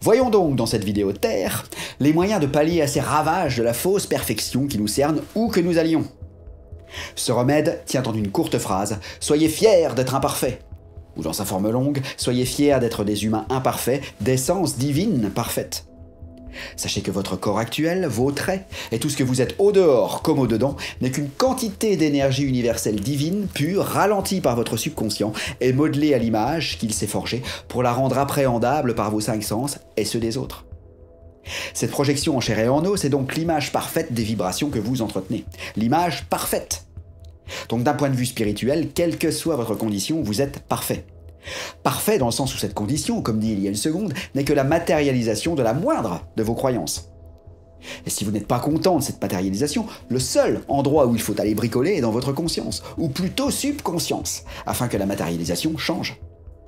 Voyons donc dans cette vidéo terre les moyens de pallier à ces ravages de la fausse perfection qui nous cernent où que nous allions. Ce remède tient en une courte phrase « Soyez fiers d'être imparfaits » ou dans sa forme longue « Soyez fiers d'être des humains imparfaits, d'essence divine parfaite ». Sachez que votre corps actuel, vos traits, et tout ce que vous êtes au dehors comme au dedans, n'est qu'une quantité d'énergie universelle divine, pure, ralentie par votre subconscient et modelée à l'image qu'il s'est forgée pour la rendre appréhendable par vos 5 sens et ceux des autres. Cette projection en chair et en os, c'est donc l'image parfaite des vibrations que vous entretenez. L'image parfaite. Donc d'un point de vue spirituel, quelle que soit votre condition, vous êtes parfait. Parfait dans le sens où cette condition, comme dit il y a une seconde, n'est que la matérialisation de la moindre de vos croyances. Et si vous n'êtes pas content de cette matérialisation, le seul endroit où il faut aller bricoler est dans votre conscience, ou plutôt subconscience, afin que la matérialisation change.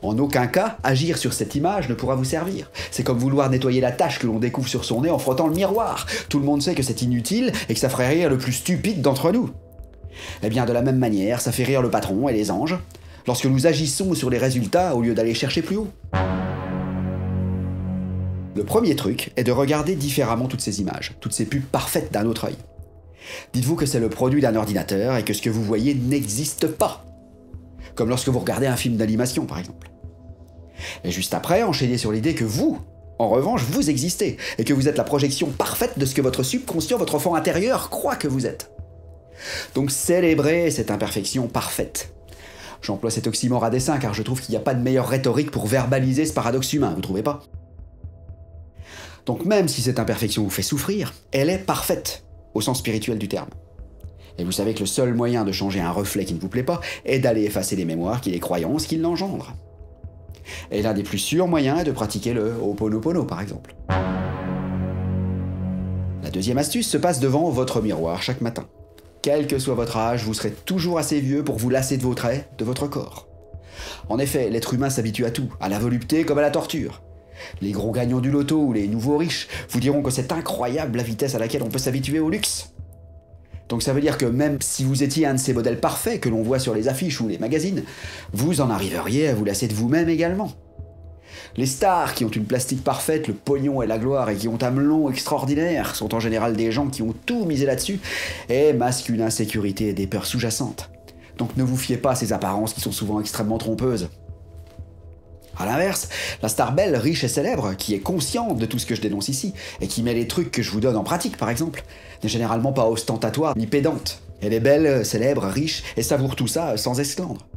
En aucun cas, agir sur cette image ne pourra vous servir. C'est comme vouloir nettoyer la tache que l'on découvre sur son nez en frottant le miroir. Tout le monde sait que c'est inutile et que ça ferait rire le plus stupide d'entre nous. Eh bien, de la même manière, ça fait rire le patron et les anges, lorsque nous agissons sur les résultats au lieu d'aller chercher plus haut. Le premier truc est de regarder différemment toutes ces images, toutes ces pubs parfaites d'un autre œil. Dites-vous que c'est le produit d'un ordinateur et que ce que vous voyez n'existe pas. Comme lorsque vous regardez un film d'animation, par exemple. Et juste après, enchaînez sur l'idée que vous, en revanche, vous existez, et que vous êtes la projection parfaite de ce que votre subconscient, votre enfant intérieur, croit que vous êtes. Donc célébrez cette imperfection parfaite. J'emploie cet oxymore à dessein car je trouve qu'il n'y a pas de meilleure rhétorique pour verbaliser ce paradoxe humain, vous trouvez pas? Donc même si cette imperfection vous fait souffrir, elle est parfaite, au sens spirituel du terme. Et vous savez que le seul moyen de changer un reflet qui ne vous plaît pas est d'aller effacer les mémoires et les croyances qui l'engendrent. Et l'un des plus sûrs moyens est de pratiquer le Ho'oponopono par exemple. La deuxième astuce se passe devant votre miroir chaque matin. Quel que soit votre âge, vous serez toujours assez vieux pour vous lasser de vos traits, de votre corps. En effet, l'être humain s'habitue à tout, à la volupté comme à la torture. Les gros gagnants du loto ou les nouveaux riches vous diront que c'est incroyable la vitesse à laquelle on peut s'habituer au luxe. Donc ça veut dire que même si vous étiez un de ces modèles parfaits que l'on voit sur les affiches ou les magazines, vous en arriveriez à vous lasser de vous-même également. Les stars qui ont une plastique parfaite, le pognon et la gloire et qui ont un melon extraordinaire sont en général des gens qui ont tout misé là-dessus et masquent une insécurité et des peurs sous-jacentes. Donc ne vous fiez pas à ces apparences qui sont souvent extrêmement trompeuses. A l'inverse, la star belle, riche et célèbre, qui est consciente de tout ce que je dénonce ici, et qui met les trucs que je vous donne en pratique par exemple, n'est généralement pas ostentatoire ni pédante. Elle est belle, célèbre, riche, et savoure tout ça sans esclandre.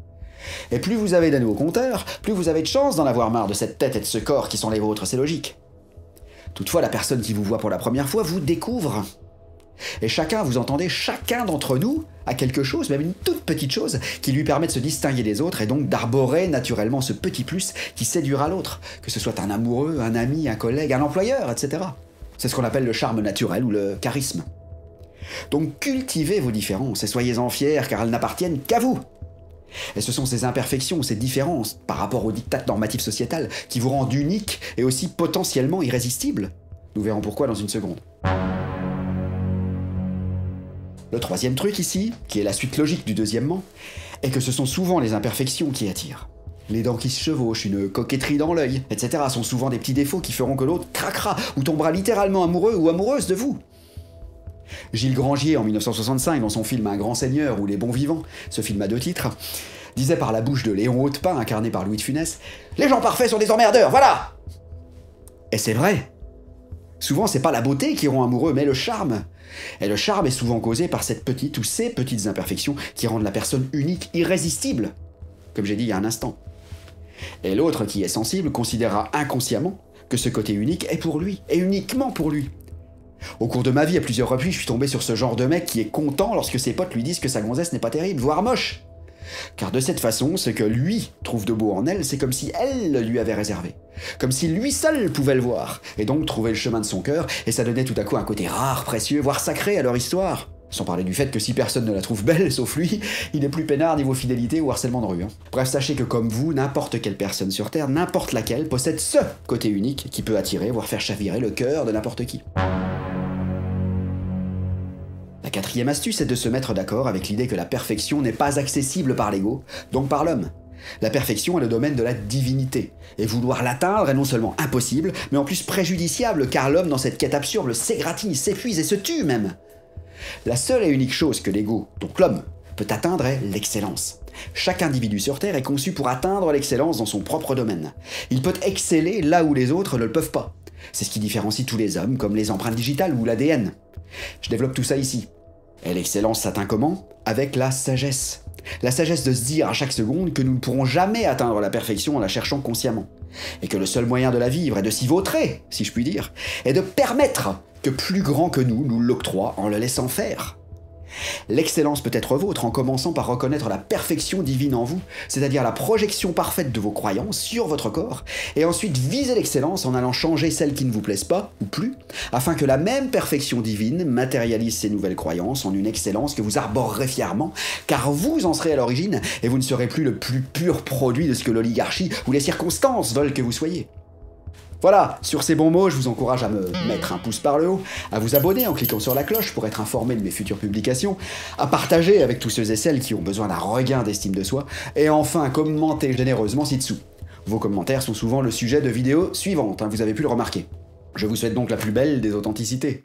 Et plus vous avez d'anneaux au compteur, plus vous avez de chances d'en avoir marre de cette tête et de ce corps qui sont les vôtres, c'est logique. Toutefois, la personne qui vous voit pour la première fois vous découvre. Et vous entendez, chacun d'entre nous a quelque chose, même une toute petite chose, qui lui permet de se distinguer des autres et donc d'arborer naturellement ce petit plus qui séduira l'autre, que ce soit un amoureux, un ami, un collègue, un employeur, etc. C'est ce qu'on appelle le charme naturel ou le charisme. Donc cultivez vos différences et soyez-en fiers car elles n'appartiennent qu'à vous. Et ce sont ces imperfections, ces différences par rapport au diktat normatif sociétal qui vous rendent unique et aussi potentiellement irrésistible. Nous verrons pourquoi dans une seconde. Le troisième truc ici, qui est la suite logique du deuxièmement, est que ce sont souvent les imperfections qui attirent. Les dents qui se chevauchent, une coquetterie dans l'œil, etc. sont souvent des petits défauts qui feront que l'autre craquera ou tombera littéralement amoureux ou amoureuse de vous. Gilles Grangier, en 1965, dans son film Un grand seigneur ou Les bons vivants, ce film à 2 titres, disait par la bouche de Léon Hautepin, incarné par Louis de Funès, « Les gens parfaits sont des emmerdeurs, voilà !» Et c'est vrai. Souvent, c'est pas la beauté qui rend amoureux, mais le charme. Et le charme est souvent causé par cette petite ou ces petites imperfections qui rendent la personne unique, irrésistible, comme j'ai dit il y a un instant. Et l'autre qui est sensible considérera inconsciemment que ce côté unique est pour lui, et uniquement pour lui. Au cours de ma vie, à plusieurs reprises, je suis tombé sur ce genre de mec qui est content lorsque ses potes lui disent que sa gonzesse n'est pas terrible, voire moche. Car de cette façon, ce que lui trouve de beau en elle, c'est comme si elle le lui avait réservé. Comme si lui seul pouvait le voir, et donc trouver le chemin de son cœur, et ça donnait tout à coup un côté rare, précieux, voire sacré à leur histoire. Sans parler du fait que si personne ne la trouve belle, sauf lui, il est plus peinard niveau fidélité ou harcèlement de rue. Bref, sachez que comme vous, n'importe quelle personne sur Terre, n'importe laquelle, possède ce côté unique qui peut attirer, voire faire chavirer le cœur de n'importe qui. La quatrième astuce est de se mettre d'accord avec l'idée que la perfection n'est pas accessible par l'ego, donc par l'homme. La perfection est le domaine de la divinité, et vouloir l'atteindre est non seulement impossible, mais en plus préjudiciable, car l'homme dans cette quête absurde s'égratigne, s'épuise et se tue même. La seule et unique chose que l'ego, donc l'homme, peut atteindre est l'excellence. Chaque individu sur Terre est conçu pour atteindre l'excellence dans son propre domaine. Il peut exceller là où les autres ne le peuvent pas. C'est ce qui différencie tous les hommes, comme les empreintes digitales ou l'ADN. Je développe tout ça ici. Et l'excellence s'atteint comment? Avec la sagesse. La sagesse de se dire à chaque seconde que nous ne pourrons jamais atteindre la perfection en la cherchant consciemment. Et que le seul moyen de la vivre et de s'y vautrer, si je puis dire, est de permettre que plus grand que nous l'octroie en le laissant faire. L'excellence peut être vôtre en commençant par reconnaître la perfection divine en vous, c'est-à-dire la projection parfaite de vos croyances sur votre corps, et ensuite viser l'excellence en allant changer celles qui ne vous plaisent pas, ou plus, afin que la même perfection divine matérialise ces nouvelles croyances en une excellence que vous arborerez fièrement, car vous en serez à l'origine, et vous ne serez plus le plus pur produit de ce que l'oligarchie ou les circonstances veulent que vous soyez. Voilà, sur ces bons mots, je vous encourage à me mettre un pouce par le haut, à vous abonner en cliquant sur la cloche pour être informé de mes futures publications, à partager avec tous ceux et celles qui ont besoin d'un regain d'estime de soi, et enfin à commenter généreusement ci-dessous. Vos commentaires sont souvent le sujet de vidéos suivantes, vous avez pu le remarquer. Je vous souhaite donc la plus belle des authenticités.